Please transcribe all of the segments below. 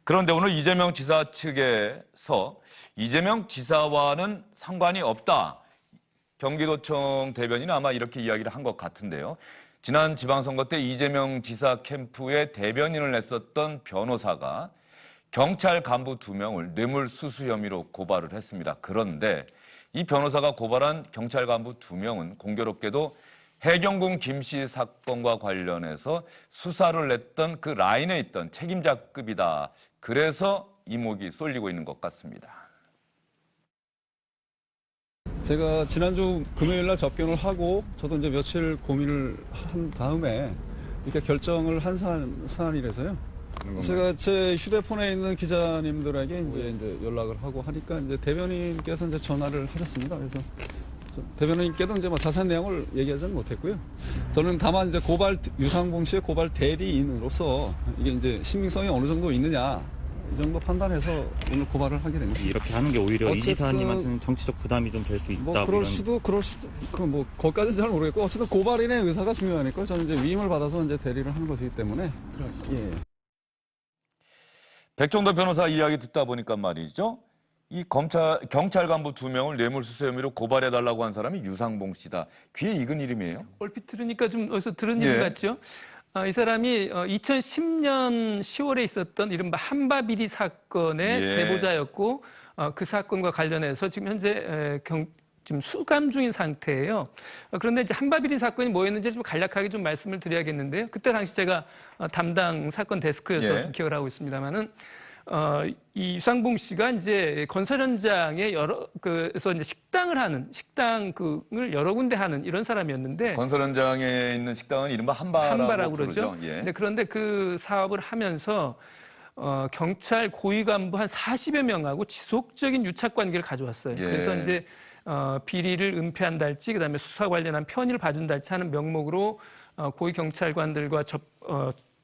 그런데 오늘 이재명 지사 측에서 이재명 지사와는 상관이 없다. 경기도청 대변인은 아마 이렇게 이야기를 한 것 같은데요. 지난 지방선거 때 이재명 지사 캠프의 대변인을 했었던 변호사가 경찰 간부 2명을 뇌물수수 혐의로 고발을 했습니다. 그런데 이 변호사가 고발한 경찰 간부 2명은 공교롭게도 해경궁 김씨 사건과 관련해서 수사를 냈던 그 라인에 있던 책임자급이다. 그래서 이목이 쏠리고 있는 것 같습니다. 제가 지난주 금요일 날 접견을 하고 저도 이제 며칠 고민을 한 다음에 이렇게 결정을 한 사안이라서요. 제가 제 휴대폰에 있는 기자님들에게 이제 연락을 하고 하니까 이제 대변인께서 이제 전화를 하셨습니다. 그래서 대변인께도 이제 뭐 자세한 내용을 얘기하지는 못했고요. 저는 다만 이제 유상봉 씨의 고발 대리인으로서 이게 이제 신빙성이 어느 정도 있느냐 이 정도 판단해서 오늘 고발을 하게 된 겁니다. 이렇게 하는 게 오히려 이 지사님한테는 정치적 부담이 좀 될 수 있다. 뭐 그럴 수도 뭐 거기까지는 잘 모르겠고 어쨌든 고발인의 의사가 중요하니까 저는 이제 위임을 받아서 이제 대리를 하는 것이기 때문에 예. 백종도 변호사 이야기 듣다 보니까 말이죠. 이 경찰 간부 2명을 뇌물수수 혐의로 고발해달라고 한 사람이 유상봉 씨다. 귀에 익은 이름이에요? 얼핏 들으니까 좀 어디서 들은 이름 같죠? 이 사람이 2010년 10월에 있었던 이른바 한바비리 사건의 제보자였고 그 사건과 관련해서 지금 현재 지금 수감 중인 상태예요. 그런데 이제 한바비리 사건이 뭐였는지 좀 간략하게 좀 말씀을 드려야겠는데요. 그때 당시 제가 담당 사건 데스크여서 좀 기억을 하고 있습니다만은 이 유상봉 씨가 이제 건설 현장에 그래서 이제 식당을 여러 군데 하는 이런 사람이었는데 건설 현장에 있는 식당은 이른바 한바라고 그러죠. 예. 네, 그런데 그 사업을 하면서 경찰 고위 간부 한 40여 명하고 지속적인 유착 관계를 가져왔어요. 그래서 이제 비리를 은폐한달지 그다음에 수사 관련한 편의를 봐준달지 하는 명목으로 고위 경찰관들과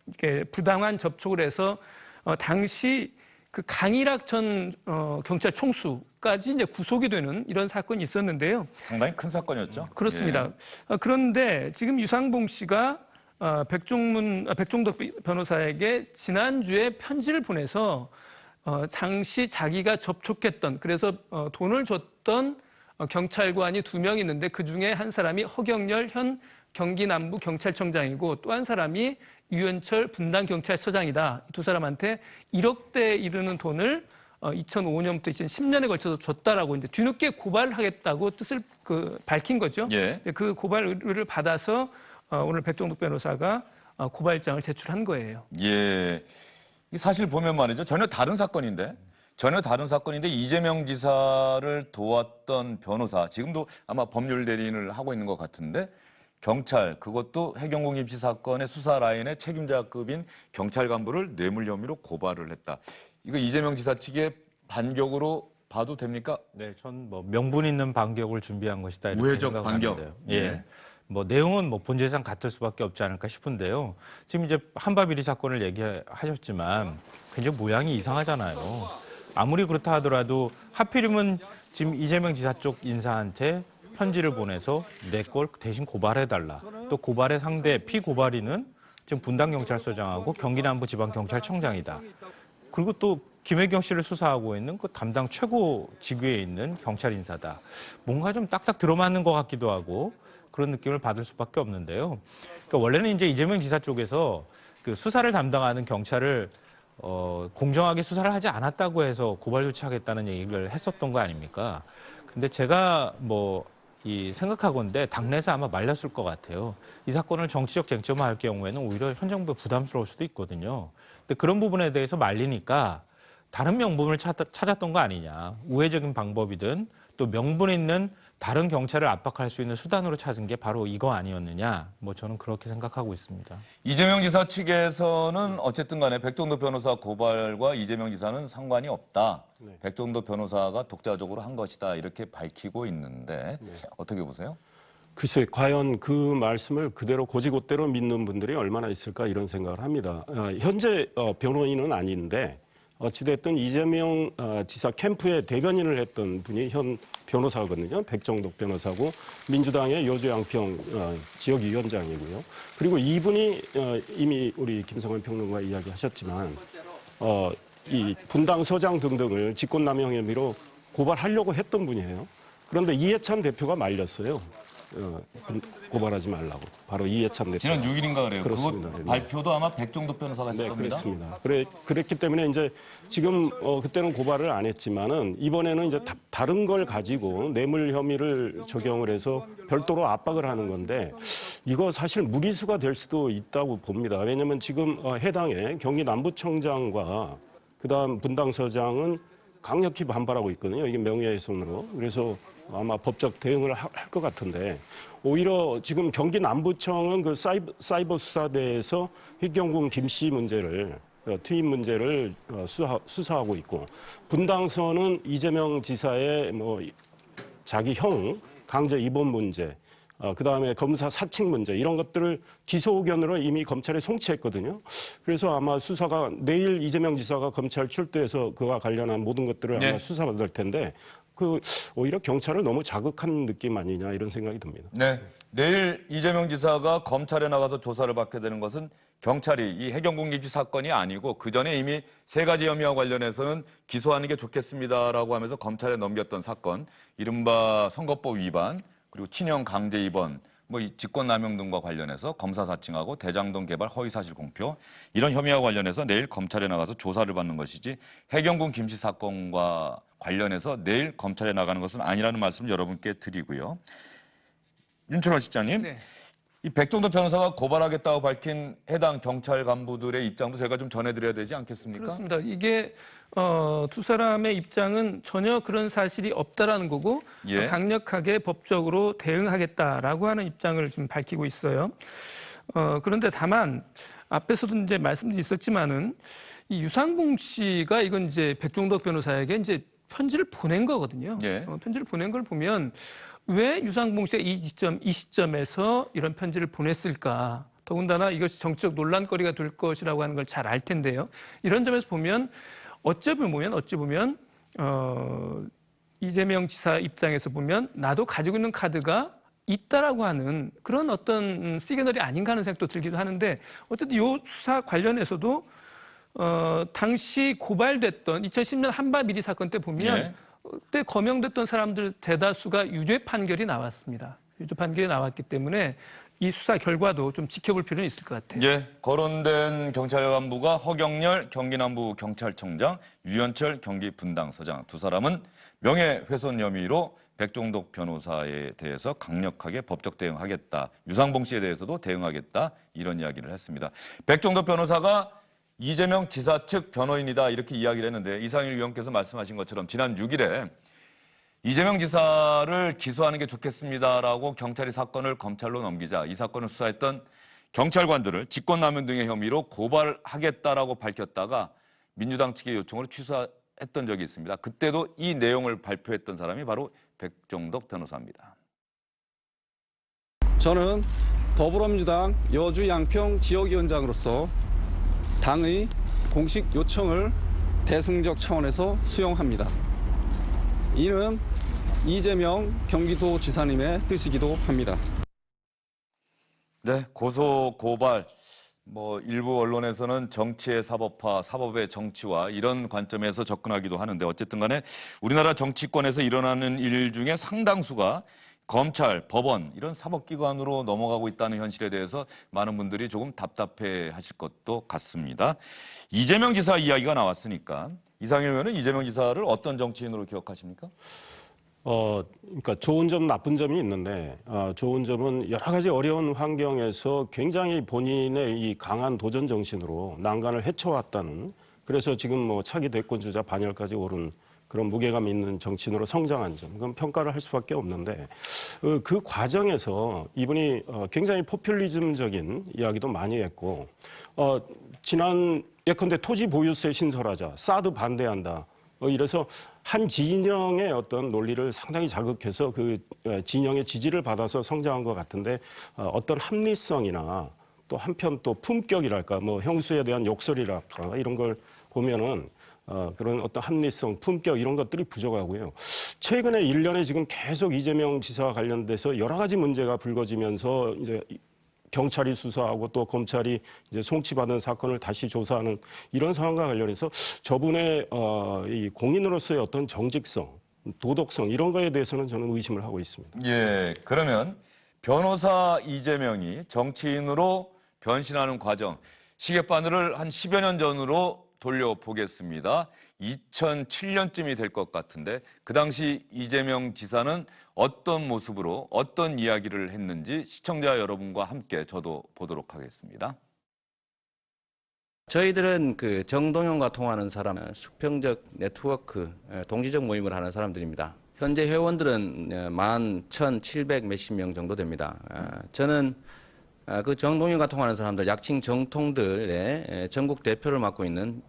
이렇게 부당한 접촉을 해서 당시 그 강일학 전 경찰 총수까지 이제 구속이 되는 이런 사건이 있었는데요. 상당히 큰 사건이었죠. 그렇습니다. 그런데 지금 유상봉 씨가 백종덕 변호사에게 지난주에 편지를 보내서 당시 자기가 접촉했던 그래서 돈을 줬던 경찰관이 2명 있는데 그중에 한 사람이 허경열 현 경기남부 경찰청장이고 또 한 사람이 유현철 분당경찰서장이다. 이 2사람한테 1억대에 이르는 돈을 2005년부터 2010년에 걸쳐서 줬다라고 이제 뒤늦게 고발을 하겠다고 뜻을 밝힌 거죠. 그 고발 의뢰를 받아서 오늘 백종덕 변호사가 고발장을 제출한 거예요. 예. 사실 보면 말이죠. 전혀 다른 사건인데 이재명 지사를 도왔던 변호사, 지금도 아마 법률 대리인을 하고 있는 것 같은데 경찰, 그것도 해경궁 임시 사건의 수사 라인의 책임자급인 경찰 간부를 뇌물 혐의로 고발을 했다. 이거 이재명 지사 측의 반격으로 봐도 됩니까? 네, 전 뭐 명분 있는 반격을 준비한 것이다. 이렇게 우회적 반격. 예. 뭐 내용은 뭐 본질상 같을 수밖에 없지 않을까 싶은데요. 지금 이제 한바비리 사건을 얘기하셨지만 굉장히 모양이 이상하잖아요. 아무리 그렇다 하더라도 하필이면 지금 이재명 지사 쪽 인사한테 편지를 보내서 내 걸 대신 고발해달라. 또 고발의 상대 피고발인은 지금 분당경찰서장하고 경기남부지방경찰청장이다. 그리고 또 김혜경 씨를 수사하고 있는 그 담당 최고 직위에 있는 경찰 인사다. 뭔가 좀 딱딱 들어맞는 것 같기도 하고 그런 느낌을 받을 수밖에 없는데요. 그러니까 원래는 이제 이재명 지사 쪽에서 그 수사를 담당하는 경찰을 공정하게 수사를 하지 않았다고 해서 고발 조치하겠다는 얘기를 했었던 거 아닙니까? 근데 제가 생각하건대 당내에서 아마 말렸을 것 같아요. 이 사건을 정치적 쟁점화할 경우에는 오히려 현 정부에 부담스러울 수도 있거든요. 근데 그런 부분에 대해서 말리니까 다른 명분을 찾았던 거 아니냐. 우회적인 방법이든 또 명분 있는 다른 경찰을 압박할 수 있는 수단으로 찾은 게 바로 이거 아니었느냐. 저는 그렇게 생각하고 있습니다. 이재명 지사 측에서는 어쨌든 간에 백종도 변호사 고발과 이재명 지사는 상관이 없다. 백종도 변호사가 독자적으로 한 것이다. 이렇게 밝히고 있는데 어떻게 보세요? 글쎄, 과연 그 말씀을 그대로 고지고대로 믿는 분들이 얼마나 있을까 이런 생각을 합니다. 현재 변호인은 아닌데 어찌됐든 이재명 지사 캠프의 대변인을 했던 분이 현 변호사거든요. 백종덕 변호사고 민주당의 여주양평 지역위원장이고요. 그리고 이분이 이미 우리 김성환 평론가 이야기하셨지만 이 분당서장 등등을 직권남용 혐의로 고발하려고 했던 분이에요. 그런데 이해찬 대표가 말렸어요. 고발하지 말라고. 바로 이해찬 대표. 지난 6일인가 그래요. 그렇습니다. 그거 네. 발표도 아마 백종덕 변호사가 했을 네, 겁니다. 그렇습니다. 그랬기 때문에 이제 지금 그때는 고발을 안 했지만은 이번에는 이제 다른 걸 가지고 뇌물 혐의를 적용을 해서 별도로 압박을 하는 건데 이거 사실 무리수가 될 수도 있다고 봅니다. 왜냐하면 지금 해당의 경기 남부청장과 그다음 분당서장은 강력히 반발하고 있거든요. 이게 명예훼손으로. 그래서 아마 법적 대응을 할 것 같은데 오히려 지금 경기 남부청은 그 사이버 수사대에서 휘경군 김씨 문제를 투입 문제를 수사하고 있고 분당서는 이재명 지사의 뭐 자기 형 강제 입원 문제 그다음에 검사 사칭 문제 이런 것들을 기소 의견으로 이미 검찰에 송치했거든요. 그래서 아마 수사가 내일 이재명 지사가 검찰 출두해서 그와 관련한 모든 것들을 네. 아마 수사받을 텐데 오히려 경찰을 너무 자극한 느낌 아니냐 이런 생각이 듭니다. 네. 내일 이재명 지사가 검찰에 나가서 조사를 받게 되는 것은 경찰이 이 해경궁 김씨 사건이 아니고 그 전에 이미 3가지 혐의와 관련해서는 기소하는 게 좋겠습니다라고 하면서 검찰에 넘겼던 사건, 이른바 선거법 위반, 그리고 친형 강제 입원, 뭐 이 직권남용 등과 관련해서 검사 사칭하고 대장동 개발 허위사실 공표 이런 혐의와 관련해서 내일 검찰에 나가서 조사를 받는 것이지 해경궁 김씨 사건과 관련해서 내일 검찰에 나가는 것은 아니라는 말씀을 여러분께 드리고요. 윤철원 실장님, 네. 이 백종덕 변호사가 고발하겠다고 밝힌 해당 경찰 간부들의 입장도 제가 좀 전해드려야 되지 않겠습니까? 그렇습니다. 이게 두 사람의 입장은 전혀 그런 사실이 없다라는 거고 예. 강력하게 법적으로 대응하겠다라고 하는 입장을 지금 밝히고 있어요. 그런데 다만 앞에서도 이제 말씀도 있었지만은 이 유상봉 씨가 이건 이제 백종덕 변호사에게 이제 편지를 보낸 거거든요. 예. 편지를 보낸 걸 보면 왜 유상봉 씨가 이 시점에서 이런 편지를 보냈을까? 더군다나 이것이 정치적 논란거리가 될 것이라고 하는 걸 잘 알 텐데요. 이런 점에서 보면 어찌 보면 이재명 지사 입장에서 보면 나도 가지고 있는 카드가 있다라고 하는 그런 어떤 시그널이 아닌가 하는 생각도 들기도 하는데 어쨌든 이 수사 관련해서도 당시 고발됐던 2010년 한바 미리 사건 때 보면 예. 그때 거명됐던 사람들 대다수가 유죄 판결이 나왔습니다. 유죄 판결이 나왔기 때문에 이 수사 결과도 좀 지켜볼 필요는 있을 것 같아요. 예, 거론된 경찰 간부가 허경렬 경기남부 경찰청장, 유현철 경기 분당서장 두 사람은 명예훼손 혐의로 백종덕 변호사에 대해서 강력하게 법적 대응하겠다. 유상봉 씨에 대해서도 대응하겠다. 이런 이야기를 했습니다. 백종덕 변호사가 이재명 지사 측 변호인이다 이렇게 이야기를 했는데 이상일 위원께서 말씀하신 것처럼 지난 6일에 이재명 지사를 기소하는 게 좋겠습니다라고 경찰이 사건을 검찰로 넘기자 이 사건을 수사했던 경찰관들을 직권남용 등의 혐의로 고발하겠다라고 밝혔다가 민주당 측의 요청으로 취소했던 적이 있습니다. 그때도 이 내용을 발표했던 사람이 바로 백종덕 변호사입니다. 저는 더불어민주당 여주 양평 지역위원장으로서 당의 공식 요청을 대승적 차원에서 수용합니다. 이는 이재명 경기도지사님의 뜻이기도 합니다. 네, 고소 고발 뭐 일부 언론에서는 정치의 사법화, 사법의 정치화 이런 관점에서 접근하기도 하는데 어쨌든 간에 우리나라 정치권에서 일어나는 일 중에 상당수가 검찰, 법원 이런 사법기관으로 넘어가고 있다는 현실에 대해서 많은 분들이 조금 답답해 하실 것도 같습니다. 이재명 지사 이야기가 나왔으니까 이상일 의원은 이재명 지사를 어떤 정치인으로 기억하십니까? 그러니까 좋은 점, 나쁜 점이 있는데 좋은 점은 여러 가지 어려운 환경에서 굉장히 본인의 이 강한 도전 정신으로 난관을 헤쳐왔다는 그래서 지금 뭐 차기 대권 주자 반열까지 오른 그런 무게감 있는 정치인으로 성장한 점, 그건 평가를 할 수밖에 없는데 그 과정에서 이분이 굉장히 포퓰리즘적인 이야기도 많이 했고 지난 예컨대 토지 보유세 신설하자, 사드 반대한다. 이래서 한 진영의 어떤 논리를 상당히 자극해서 그 진영의 지지를 받아서 성장한 것 같은데 어떤 합리성이나 또 한편 또 품격이랄까 뭐 형수에 대한 욕설이랄까 이런 걸 보면은 그런 어떤 합리성, 품격 이런 것들이 부족하고요. 최근에 1년에 지금 계속 이재명 지사와 관련돼서 여러 가지 문제가 불거지면서 이제 경찰이 수사하고 또 검찰이 이제 송치받은 사건을 다시 조사하는 이런 상황과 관련해서 저분의 이 공인으로서의 어떤 정직성, 도덕성 이런 거에 대해서는 저는 의심을 하고 있습니다. 예, 그러면 변호사 이재명이 정치인으로 변신하는 과정, 시계바늘을 한 10여 년 전으로 돌려보겠습니다. 2007년쯤이 될 것 같은데 그 당시 이재명 지사는 어떤 모습으로 어떤 이야기를 했는지 시청자 여러분과 함께 저도 보도록 하겠습니다. 저희들은 그 정동영과 통하는 사람은 수평적 네트워크, 동지적 모임을 하는 사람들입니다. 현재 회원들은 11,700 몇십 명 정도 됩니다. 저는 그 정동영과 통하는 사람들, 약칭 정통들의 전국 대표를 맡고 있는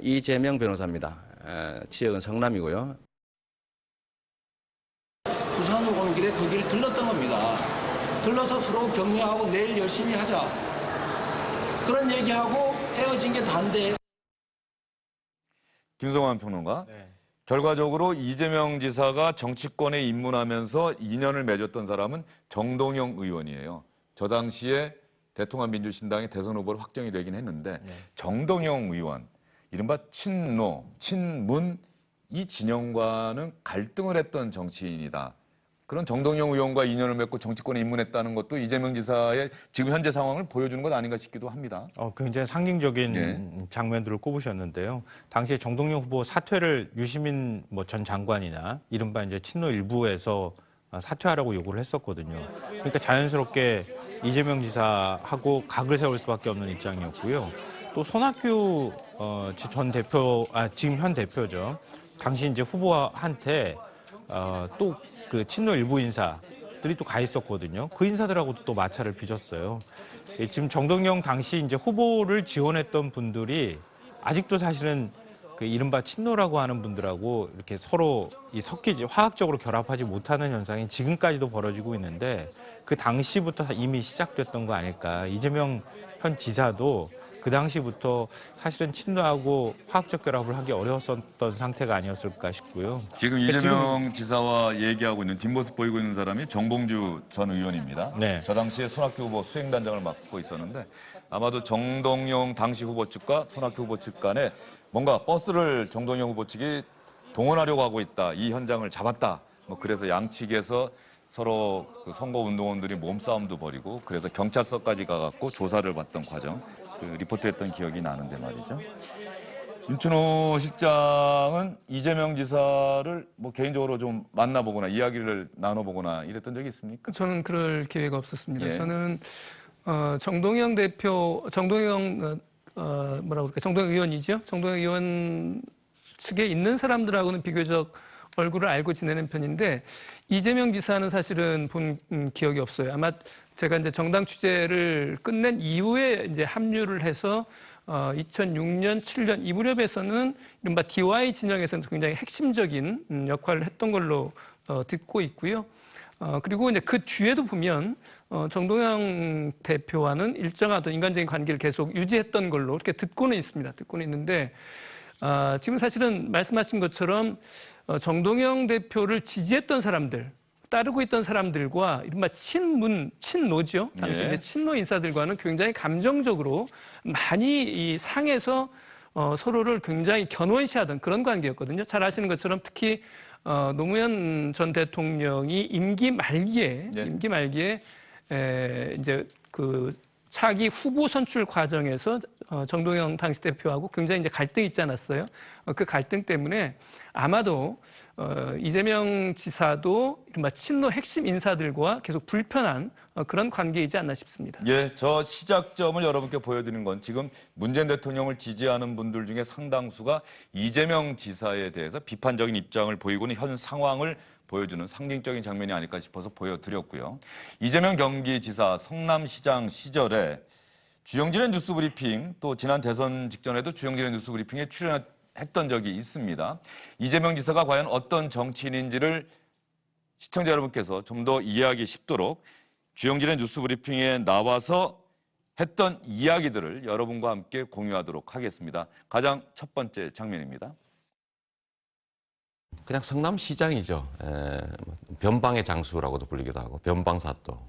이재명 변호사입니다. 지역은 성남이고요. 부산으로 오는 길에 그 길을 들렀던 겁니다. 들러서 서로 격려하고 내일 열심히 하자. 그런 얘기하고 헤어진 게 다인데. 김성환 평론가. 결과적으로 이재명 지사가 정치권에 입문하면서 인연을 맺었던 사람은 정동영 의원이에요. 저 당시에 대통합 민주신당의 대선 후보로 확정이 되긴 했는데 정동영 의원, 이른바 친노, 친문 이 진영과는 갈등을 했던 정치인이다. 그런 정동영 의원과 인연을 맺고 정치권에 입문했다는 것도 이재명 지사의 지금 현재 상황을 보여주는 것 아닌가 싶기도 합니다. 굉장히 상징적인 장면들을 꼽으셨는데요. 당시에 정동영 후보 사퇴를 유시민 전 장관이나 이른바 이제 친노 일부에서 사퇴하라고 요구를 했었거든요. 그러니까 자연스럽게 이재명 지사하고 각을 세울 수밖에 없는 입장이었고요. 또 손학규 전 대표, 지금 현 대표죠. 당시 이제 후보한테 또 그 친노 일부 인사들이 또 가 있었거든요. 그 인사들하고도 또 마찰을 빚었어요. 지금 정동영 당시 이제 후보를 지원했던 분들이 아직도 사실은 그 이른바 친노라고 하는 분들하고 이렇게 서로 섞이지 화학적으로 결합하지 못하는 현상이 지금까지도 벌어지고 있는데 그 당시부터 이미 시작됐던 거 아닐까. 이재명 현 지사도 그 당시부터 사실은 친노하고 화학적 결합을 하기 어려웠었던 상태가 아니었을까 싶고요. 지금 이재명 지사와 얘기하고 있는 뒷모습 보이고 있는 사람이 정봉주 전 의원입니다. 네. 저 당시에 손학규 후보 수행단장을 맡고 있었는데 아마도 정동영 당시 후보 측과 손학규 후보 측 간에 뭔가 버스를 정동영 후보 측이 동원하려고 하고 있다. 이 현장을 잡았다. 그래서 양측에서 서로 그 선거운동원들이 몸싸움도 벌이고 그래서 경찰서까지 가갖고 조사를 받던 과정 리포트했던 기억이 나는데 말이죠. 임춘호 실장은 이재명 지사를 개인적으로 좀 만나보거나 이야기를 나눠보거나 이랬던 적이 있습니까? 저는 그럴 기회가 없었습니다. 예. 저는 정동영 대표, 정동영 정동영 의원이죠. 정동영 의원 측에 있는 사람들하고는 비교적 얼굴을 알고 지내는 편인데 이재명 지사는 사실은 본 기억이 없어요. 아마 제가 이제 정당 취재를 끝낸 이후에 이제 합류를 해서 2006년, 7년 이 무렵에서는 이른바 DY 진영에서는 굉장히 핵심적인 역할을 했던 걸로 듣고 있고요. 그리고 이제 그 뒤에도 보면 정동영 대표와는 일정하던 인간적인 관계를 계속 유지했던 걸로 이렇게 듣고는 있습니다. 듣고는 있는데 지금 사실은 말씀하신 것처럼 정동영 대표를 지지했던 사람들, 따르고 있던 사람들과 이른바 친노죠. 당시 이제 친노 인사들과는 굉장히 감정적으로 많이 이 상해서 서로를 굉장히 견원시하던 그런 관계였거든요. 잘 아시는 것처럼 특히 노무현 전 대통령이 임기 말기에 이제 그 차기 후보 선출 과정에서 정동영 당시 대표하고 굉장히 이제 갈등이 있지 않았어요. 그 갈등 때문에 아마도 이재명 지사도 이른바 친노 핵심 인사들과 계속 불편한 그런 관계이지 않나 싶습니다. 예, 저 시작점을 여러분께 보여드리는 건 지금 문재인 대통령을 지지하는 분들 중에 상당수가 이재명 지사에 대해서 비판적인 입장을 보이고 있는 현 상황을 보여주는 상징적인 장면이 아닐까 싶어서 보여드렸고요. 이재명 경기지사 성남시장 시절에 주영진의 뉴스브리핑 또 지난 대선 직전에도 주영진의 뉴스브리핑에 출연했던 적이 있습니다. 이재명 지사가 과연 어떤 정치인인지를 시청자 여러분께서 좀 더 이해하기 쉽도록 주영진의 뉴스브리핑에 나와서 했던 이야기들을 여러분과 함께 공유하도록 하겠습니다. 가장 첫 번째 장면입니다. 그냥 성남시장이죠. 변방의 장수라고도 불리기도 하고 변방사또.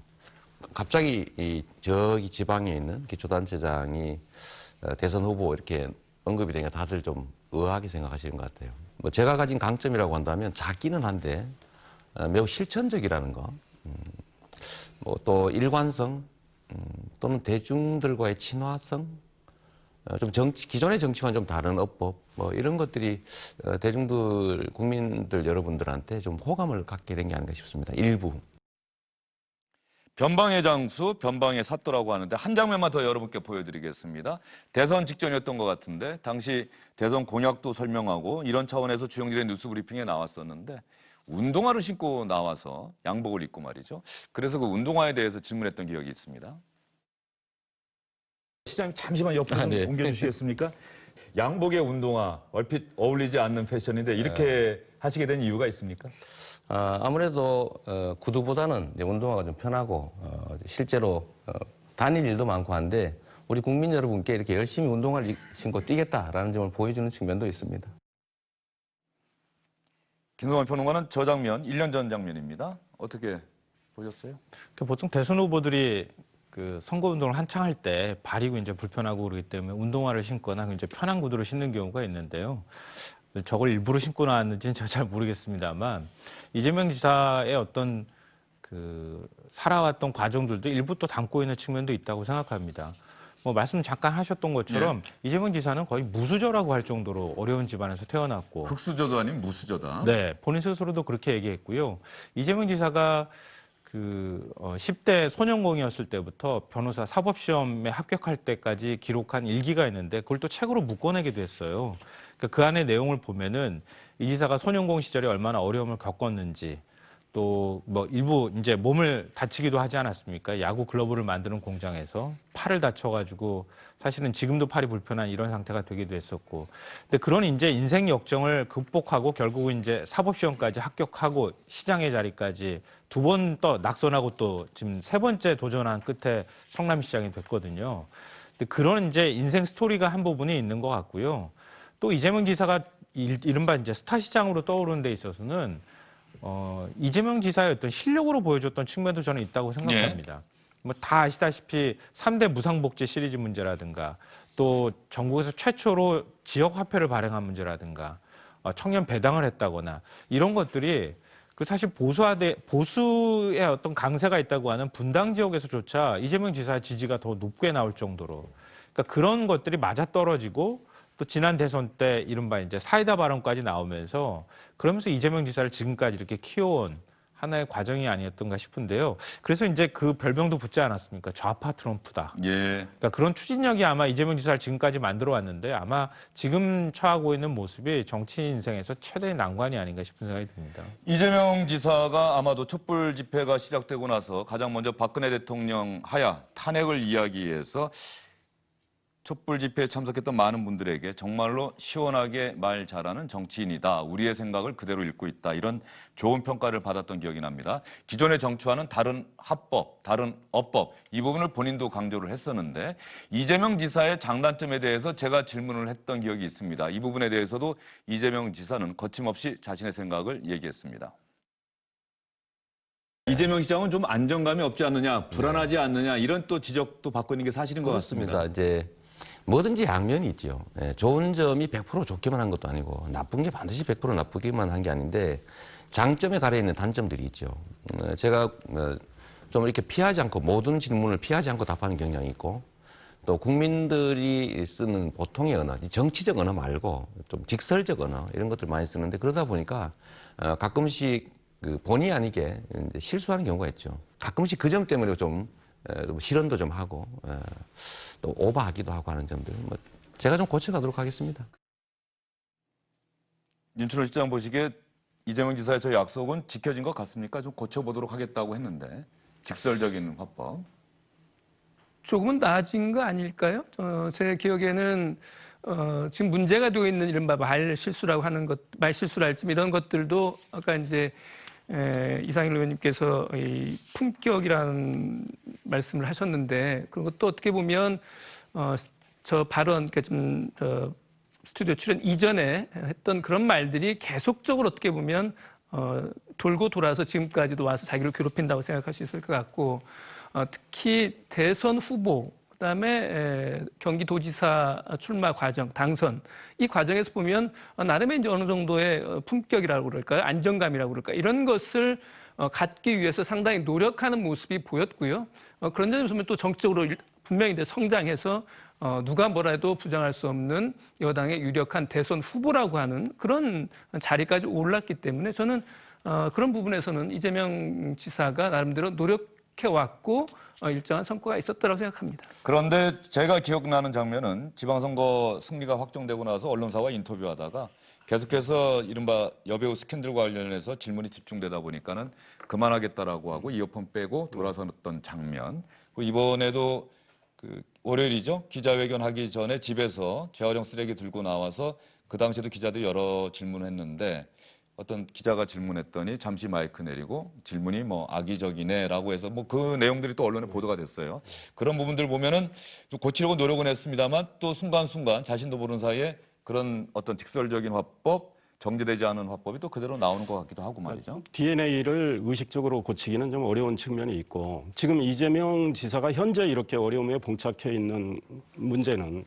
갑자기 저기 지방에 있는 기초단체장이 대선 후보 이렇게 언급이 되니까 다들 좀 의아하게 생각하시는 것 같아요. 뭐 제가 가진 강점이라고 한다면 작기는 한데 매우 실천적이라는 거, 뭐 또 일관성, 또는 대중들과의 친화성, 좀 기존의 정치와는 좀 다른 어법, 뭐 이런 것들이 대중들, 국민들 여러분들한테 좀 호감을 갖게 된 게 아닌가 싶습니다. 일부. 변방의 장수, 변방의 사또라고 하는데 한 장면만 더 여러분께 보여드리겠습니다. 대선 직전이었던 것 같은데 당시 대선 공약도 설명하고 이런 차원에서 주영진의 뉴스 브리핑에 나왔었는데 운동화를 신고 나와서 양복을 입고 말이죠. 그래서 그 운동화에 대해서 질문했던 기억이 있습니다. 시장님 잠시만 옆으로 네. 옮겨주시겠습니까? 양복에 운동화 얼핏 어울리지 않는 패션인데 이렇게 하시게 된 이유가 있습니까? 아무래도 구두보다는 이제 운동화가 좀 편하고 실제로 다닐 일도 많고 한데 우리 국민 여러분께 이렇게 열심히 운동화를 신고 뛰겠다라는 점을 보여주는 측면도 있습니다. 김성환 평론가는 저 장면 1년 전 장면입니다. 어떻게 보셨어요? 보통 대선 후보들이 그 선거운동을 한창 할 때 발이 이제 불편하고 그러기 때문에 운동화를 신거나 이제 편한 구두를 신는 경우가 있는데요. 저걸 일부러 신고 나왔는지는 제가 잘 모르겠습니다만 이재명 지사의 어떤 그 살아왔던 과정들도 일부 또 담고 있는 측면도 있다고 생각합니다. 뭐 말씀 잠깐 하셨던 것처럼 이재명 지사는 거의 무수저라고 할 정도로 어려운 집안에서 태어났고 흑수저도 아닌 무수저다. 네, 본인 스스로도 그렇게 얘기했고요. 이재명 지사가 그 10대 소년공이었을 때부터 변호사 사법시험에 합격할 때까지 기록한 일기가 있는데 그걸 또 책으로 묶어내게 됐어요. 그러니까 그 안에 내용을 보면은 이 지사가 소년공 시절에 얼마나 어려움을 겪었는지 또 뭐 일부 이제 몸을 다치기도 하지 않았습니까? 야구 글러브를 만드는 공장에서 팔을 다쳐가지고 사실은 지금도 팔이 불편한 이런 상태가 되기도 했었고, 근데 그런 이제 인생 역정을 극복하고 결국은 이제 사법시험까지 합격하고 시장의 자리까지 두 번 또 낙선하고 또 지금 세 번째 도전한 끝에 성남시장이 됐거든요. 근데 그런 이제 인생 스토리가 한 부분이 있는 것 같고요. 또 이재명 지사가 이른바 이제 스타시장으로 떠오르는 데 있어서는 이재명 지사의 어떤 실력으로 보여줬던 측면도 저는 있다고 생각합니다. 뭐 다 아시다시피 3대 무상복지 시리즈 문제라든가 또 전국에서 최초로 지역 화폐를 발행한 문제라든가 청년 배당을 했다거나 이런 것들이 그 사실 보수의 어떤 강세가 있다고 하는 분당 지역에서조차 이재명 지사의 지지가 더 높게 나올 정도로, 그러니까 그런 것들이 맞아떨어지고 또 지난 대선 때 이른바 이제 사이다 발언까지 나오면서 그러면서 이재명 지사를 지금까지 이렇게 키워온 하나의 과정이 아니었던가 싶은데요. 그래서 이제 그 별명도 붙지 않았습니까? 좌파 트럼프다. 예. 그러니까 그런 추진력이 아마 이재명 지사를 지금까지 만들어 왔는데 아마 지금 처하고 있는 모습이 정치 인생에서 최대의 난관이 아닌가 싶은 생각이 듭니다. 이재명 지사가 아마도 촛불 집회가 시작되고 나서 가장 먼저 박근혜 대통령 하야 탄핵을 이야기해서 촛불 집회에 참석했던 많은 분들에게 정말로 시원하게 말 잘하는 정치인이다. 우리의 생각을 그대로 읽고 있다. 이런 좋은 평가를 받았던 기억이 납니다. 기존의 정치와는 다른 합법, 다른 어법, 이 부분을 본인도 강조를 했었는데 이재명 지사의 장단점에 대해서 제가 질문을 했던 기억이 있습니다. 이 부분에 대해서도 이재명 지사는 거침없이 자신의 생각을 얘기했습니다. 이재명 시장은 좀 안정감이 없지 않느냐, 불안하지 않느냐 이런 또 지적도 받고 있는 게 사실인 것 같습니다. 그렇습니다. 이제 뭐든지 양면이 있죠. 좋은 점이 100% 좋기만 한 것도 아니고 나쁜 게 반드시 100% 나쁘기만 한 게 아닌데 장점에 가려 있는 단점들이 있죠. 제가 좀 이렇게 피하지 않고 모든 질문을 피하지 않고 답하는 경향이 있고 또 국민들이 쓰는 보통의 언어, 정치적 언어 말고 좀 직설적 언어 이런 것들 많이 쓰는데 그러다 보니까 가끔씩 본의 아니게 실수하는 경우가 있죠. 가끔씩 그 점 때문에 좀 실언도 좀 하고 또 오버하기도 하고 하는 점들 제가 좀 고쳐가도록 하겠습니다. 윤춘호 시장 보시기에 이재명 지사의 저 약속은 지켜진 것 같습니까? 좀 고쳐보도록 하겠다고 했는데 직설적인 화법. 조금은 나아진 거 아닐까요? 제 기억에는 지금 문제가 되어 있는 이른바 말실수라고 하는 것, 말실수랄지 이런 것들도 아까 이제 이상일 의원님께서 이 품격이라는 말씀을 하셨는데 그런 것도 어떻게 보면 저 발언, 그러니까 좀 스튜디오 출연 이전에 했던 그런 말들이 계속적으로 어떻게 보면 돌고 돌아서 지금까지도 와서 자기를 괴롭힌다고 생각할 수 있을 것 같고 특히 대선 후보 그다음에 경기도지사 출마 과정, 당선 이 과정에서 보면 나름의 이제 어느 정도의 품격이라고 그럴까요, 안정감이라고 그럴까 이런 것을 갖기 위해서 상당히 노력하는 모습이 보였고요. 그런 점에서 보면 또 정치적으로 분명히 이제 성장해서 누가 뭐라 해도 부정할 수 없는 여당의 유력한 대선 후보라고 하는 그런 자리까지 올랐기 때문에 저는 그런 부분에서는 이재명 지사가 나름대로 노력해왔고 일정한 성과가 있었다고 생각합니다. 그런데 제가 기억나는 장면은 지방선거 승리가 확정되고 나서 언론사와 인터뷰하다가 계속해서 이른바 여배우 스캔들 관련해서 질문이 집중되다 보니까는 그만하겠다라고 하고 이어폰 빼고 돌아섰던 장면. 그리고 이번에도 그 월요일이죠. 기자회견 하기 전에 집에서 재활용 쓰레기 들고 나와서 그 당시에도 기자들이 여러 질문을 했는데 어떤 기자가 질문했더니 잠시 마이크 내리고 질문이 뭐 악의적이네라고 해서 뭐 그 내용들이 또 언론에 보도가 됐어요. 그런 부분들 보면은 좀 고치려고 노력은 했습니다만 또 순간순간 자신도 모르는 사이에 그런 어떤 직설적인 화법, 정제되지 않은 화법이 또 그대로 나오는 것 같기도 하고 말이죠. DNA를 의식적으로 고치기는 좀 어려운 측면이 있고 지금 이재명 지사가 현재 이렇게 어려움에 봉착해 있는 문제는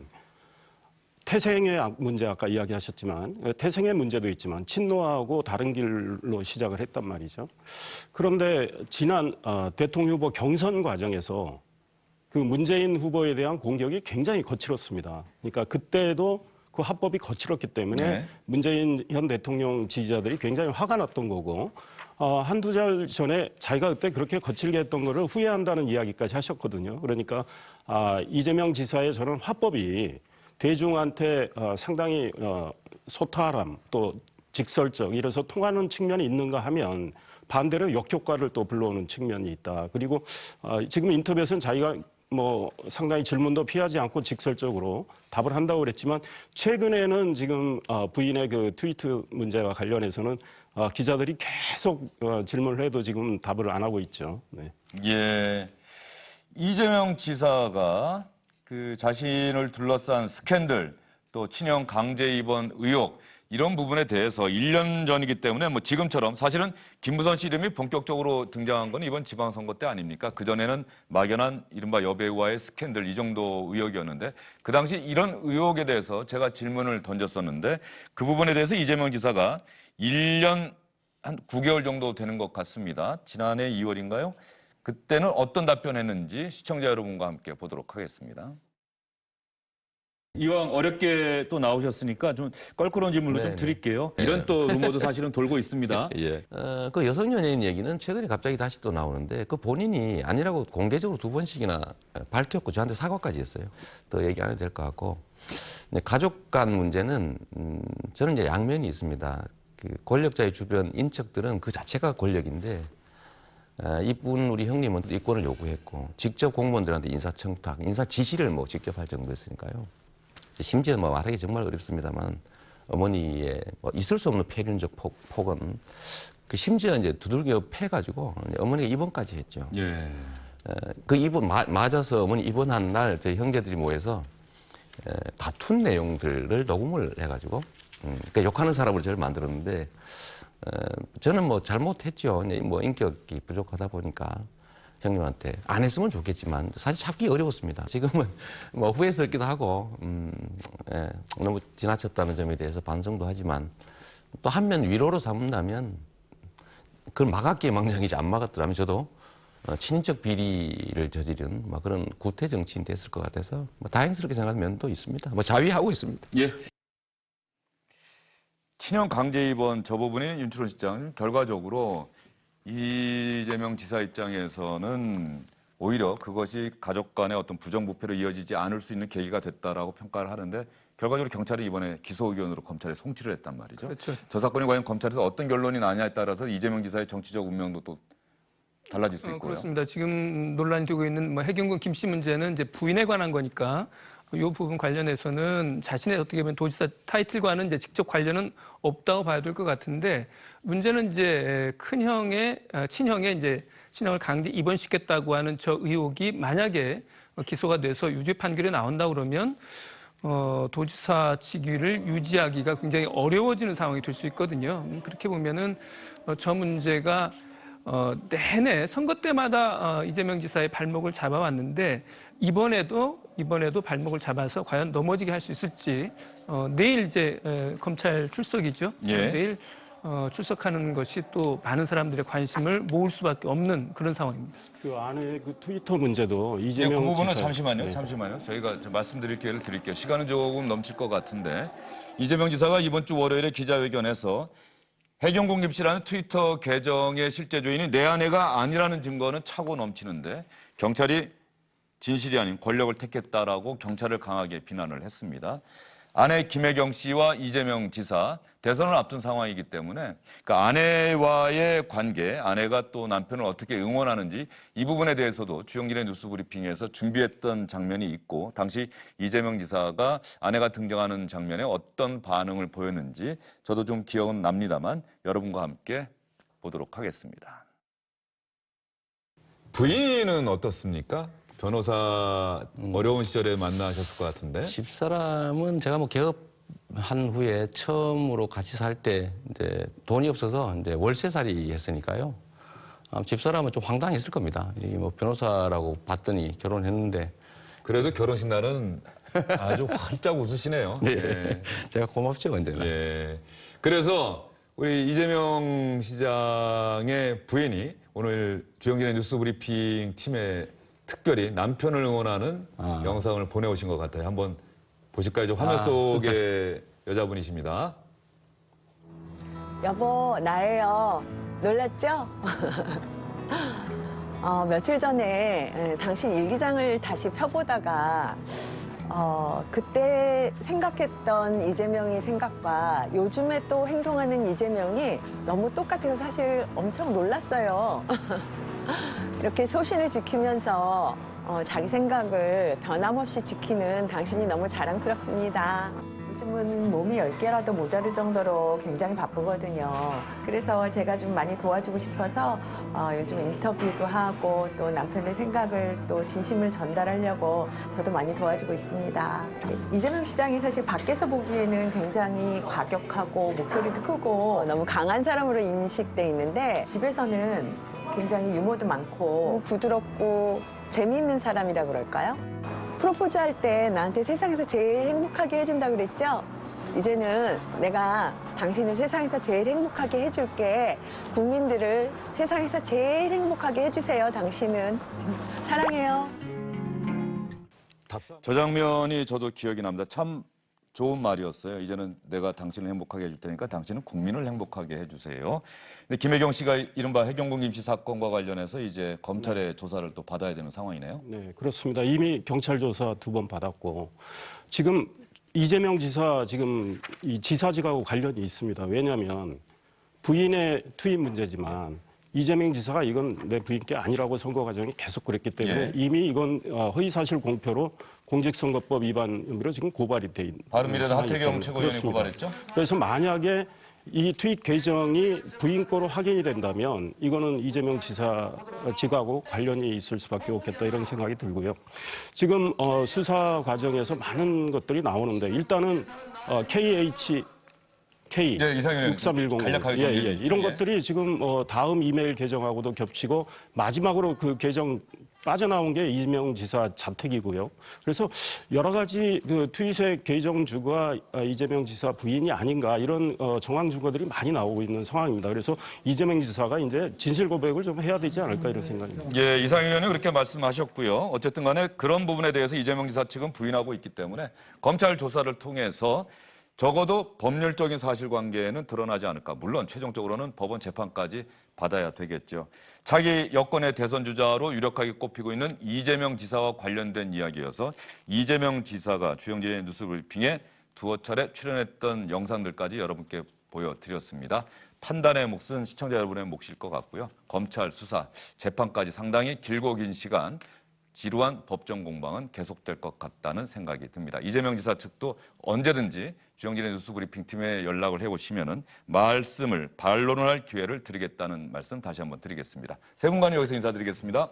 태생의 문제 아까 이야기하셨지만 태생의 문제도 있지만 친노하고 다른 길로 시작을 했단 말이죠. 그런데 지난 대통령 후보 경선 과정에서 그 문재인 후보에 대한 공격이 굉장히 거칠었습니다. 그러니까 그때도 그 합법이 거칠었기 때문에 문재인 현 대통령 지지자들이 굉장히 화가 났던 거고 한두 달 전에 자기가 그때 그렇게 거칠게 했던 거를 후회한다는 이야기까지 하셨거든요. 그러니까 이재명 지사의 저는 화법이 대중한테 상당히 소탈함 또 직설적 이래서 통하는 측면이 있는가 하면 반대로 역효과를 또 불러오는 측면이 있다. 그리고 지금 인터뷰에서는 자기가 뭐 상당히 질문도 피하지 않고 직설적으로 답을 한다고 그랬지만 최근에는 지금 부인의 그 트위트 문제와 관련해서는 기자들이 계속 질문을 해도 지금 답을 안 하고 있죠. 네. 예, 이재명 지사가 그 자신을 둘러싼 스캔들 또 친형 강제 입원 의혹 이런 부분에 대해서 1년 전이기 때문에 뭐 지금처럼 사실은 김무선 씨 이름이 본격적으로 등장한 건 이번 지방선거 때 아닙니까? 그전에는 막연한 이른바 여배우와의 스캔들 이 정도 의혹이었는데 그 당시 이런 의혹에 대해서 제가 질문을 던졌었는데 그 부분에 대해서 이재명 지사가 1년 한 9개월 정도 되는 것 같습니다. 지난해 2월인가요? 그때는 어떤 답변했는지 시청자 여러분과 함께 보도록 하겠습니다. 이왕 어렵게 또 나오셨으니까 좀 껄끄러운 질문을 좀 드릴게요. 이런 또 루머도 사실은 돌고 있습니다. 예. 그 여성 연예인 얘기는 최근에 갑자기 다시 또 나오는데 그 본인이 아니라고 공개적으로 2번씩이나 밝혔고 저한테 사과까지 했어요. 더 얘기 안 해도 될 것 같고. 가족 간 문제는 저는 이제 양면이 있습니다. 그 권력자의 주변 인척들은 그 자체가 권력인데 이분 우리 형님은 이권을 요구했고 직접 공무원들한테 인사청탁, 인사 지시를 뭐 직접 할 정도였으니까요. 심지어 뭐 말하기 정말 어렵습니다만 어머니의 뭐 있을 수 없는 폐륜적 폭언, 그 심지어 이제 두들겨 패가지고 어머니가 입원까지 했죠. 예. 그 입원 맞아서 어머니 입원한 날 저희 형제들이 모여서 다툰 내용들을 녹음을 해가지고 그러니까 욕하는 사람으로 저를 만들었는데 저는 뭐 잘못했죠. 뭐 인격이 부족하다 보니까. 형님한테 안 했으면 좋겠지만 사실 찾기 어려웠습니다. 지금은 뭐 후회스럽기도 하고 너무 지나쳤다는 점에 대해서 반성도 하지만 또 한면 위로로 삼는다면 그걸 막았기에 망정이지 안 막았더라면 저도 친인척 비리를 저지른 뭐 그런 구태 정치인 됐을 것 같아서 뭐 다행스럽게 생각하는 면도 있습니다. 뭐 자위하고 있습니다. 예. 친형 강제 입원 저 부분이 윤철원 실장 결과적으로 이재명 지사 입장에서는 오히려 그것이 가족 간의 어떤 부정부패로 이어지지 않을 수 있는 계기가 됐다라고 평가를 하는데 결과적으로 경찰이 이번에 기소 의견으로 검찰에 송치를 했단 말이죠. 그렇죠. 저 사건이 과연 검찰에서 어떤 결론이 나냐에 따라서 이재명 지사의 정치적 운명도 또 달라질 수 있고요. 그렇습니다. 지금 논란이 되고 있는 뭐 해경군 김 씨 문제는 이제 부인에 관한 거니까 이 부분 관련해서는 자신의 어떻게 보면 도지사 타이틀과는 이제 직접 관련은 없다고 봐야 될 것 같은데 문제는 이제 친형의 이제 친형을 강제 입원시켰다고 하는 저 의혹이 만약에 기소가 돼서 유죄 판결이 나온다 그러면 도지사 직위를 유지하기가 굉장히 어려워지는 상황이 될 수 있거든요. 그렇게 보면은 저 문제가 내내 선거 때마다 이재명 지사의 발목을 잡아왔는데 이번에도 발목을 잡아서 과연 넘어지게 할 수 있을지 내일 이제 검찰 출석이죠. 예. 내일 출석하는 것이 또 많은 사람들의 관심을 모을 수밖에 없는 그런 상황입니다. 그 안에 그 트위터 문제도 예, 이재명 그 부분은 지사- 잠시만요. 네. 잠시만요. 저희가 좀 말씀드릴 기회를 드릴게요. 시간은 조금 넘칠 것 같은데 이재명 지사가 이번 주 월요일에 기자회견에서 해경공립씨라는 트위터 계정의 실제 주인이 내 아내가 아니라는 증거는 차고 넘치는데 경찰이 진실이 아닌 권력을 택했다라고 경찰을 강하게 비난을 했습니다. 아내 김혜경 씨와 이재명 지사 대선을 앞둔 상황이기 때문에 그 아내와의 관계, 아내가 또 남편을 어떻게 응원하는지 이 부분에 대해서도 주영진의 뉴스브리핑에서 준비했던 장면이 있고 당시 이재명 지사가 아내가 등장하는 장면에 어떤 반응을 보였는지 저도 좀 기억은 납니다만 여러분과 함께 보도록 하겠습니다. 부인은 어떻습니까? 변호사 어려운 시절에 만나셨을 것 같은데. 집사람은 제가 뭐 개업한 후에 처음으로 같이 살 때 이제 돈이 없어서 이제 월세살이 했으니까요. 집사람은 좀 황당했을 겁니다. 이 뭐 변호사라고 봤더니 결혼했는데. 그래도 결혼식 날은 아주 활짝 웃으시네요. 네. 예. 제가 고맙죠, 언제나. 예. 그래서 우리 이재명 시장의 부인이 오늘 주영진의 뉴스브리핑 팀에 특별히 남편을 응원하는 영상을 보내오신 것 같아요. 한번 보실까요? 저 화면 속의 여자분이십니다. 여보, 나예요. 놀랐죠? 며칠 전에 당신 일기장을 다시 펴보다가 그때 생각했던 이재명의 생각과 요즘에 또 행동하는 이재명이 너무 똑같아서 사실 엄청 놀랐어요. 이렇게 소신을 지키면서 자기 생각을 변함없이 지키는 당신이 너무 자랑스럽습니다. 요즘은 몸이 10개라도 모자랄 정도로 굉장히 바쁘거든요. 그래서 제가 좀 많이 도와주고 싶어서 요즘 인터뷰도 하고 또 남편의 생각을 또 진심을 전달하려고 저도 많이 도와주고 있습니다. 이재명 시장이 사실 밖에서 보기에는 굉장히 과격하고 목소리도 크고 너무 강한 사람으로 인식돼 있는데 집에서는 굉장히 유머도 많고 부드럽고 재미있는 사람이라 그럴까요? 프로포즈 할 때 나한테 세상에서 제일 행복하게 해준다 그랬죠? 이제는 내가 당신을 세상에서 제일 행복하게 해줄게. 국민들을 세상에서 제일 행복하게 해주세요. 당신은. 사랑해요. 저 장면이 저도 기억이 납니다. 참 좋은 말이었어요. 이제는 내가 당신을 행복하게 해줄 테니까 당신은 국민을 행복하게 해주세요. 근데 김혜경 씨가 이른바 해경공 김씨 사건과 관련해서 이제 검찰의 조사를 또 받아야 되는 상황이네요. 네, 그렇습니다. 이미 경찰 조사 2번 받았고 지금 이재명 지사 지금 이 지사직하고 관련이 있습니다. 왜냐하면 부인의 투입 문제지만 이재명 지사가 이건 내 부인 게 아니라고 선거 과정이 계속 그랬기 때문에 예. 이미 이건 허위사실 공표로 공직선거법 위반 혐의로 지금 고발이 돼 있는 바른미래당 상황이기 하태경 때문에 최고위원이 그렇습니다. 고발했죠? 그래서 만약에 이 트윗 계정이 부인 거로 확인이 된다면 이거는 이재명 지사직하고 관련이 있을 수밖에 없겠다 이런 생각이 들고요. 지금 수사 과정에서 많은 것들이 나오는데 일단은 KH K 네, 이상현 6310 간략하게 좀 얘기해 주시죠. 이런 예. 것들이 지금 다음 이메일 계정하고도 겹치고 마지막으로 그 계정 빠져나온 게 이재명 지사 자택이고요. 그래서 여러 가지 그 트윗의 계정주가 이재명 지사 부인이 아닌가 이런 정황 증거들이 많이 나오고 있는 상황입니다. 그래서 이재명 지사가 이제 진실 고백을 좀 해야 되지 않을까 이런 생각입니다. 예, 이상희 의원이 그렇게 말씀하셨고요. 어쨌든 간에 그런 부분에 대해서 이재명 지사 측은 부인하고 있기 때문에 검찰 조사를 통해서 적어도 법률적인 사실관계는 드러나지 않을까. 물론 최종적으로는 법원 재판까지 받아야 되겠죠. 차기 여권의 대선 주자로 유력하게 꼽히고 있는 이재명 지사와 관련된 이야기여서 이재명 지사가 주영진의 뉴스브리핑에 두어 차례 출연했던 영상들까지 여러분께 보여드렸습니다. 판단의 몫은 시청자 여러분의 몫일 것 같고요. 검찰 수사, 재판까지 상당히 길고 긴 시간 지루한 법정 공방은 계속될 것 같다는 생각이 듭니다. 이재명 지사 측도 언제든지 주영진의 뉴스브리핑 팀에 연락을 해오시면은 반론을 할 기회를 드리겠다는 말씀 다시 한번 드리겠습니다. 세 분간에 여기서 인사드리겠습니다.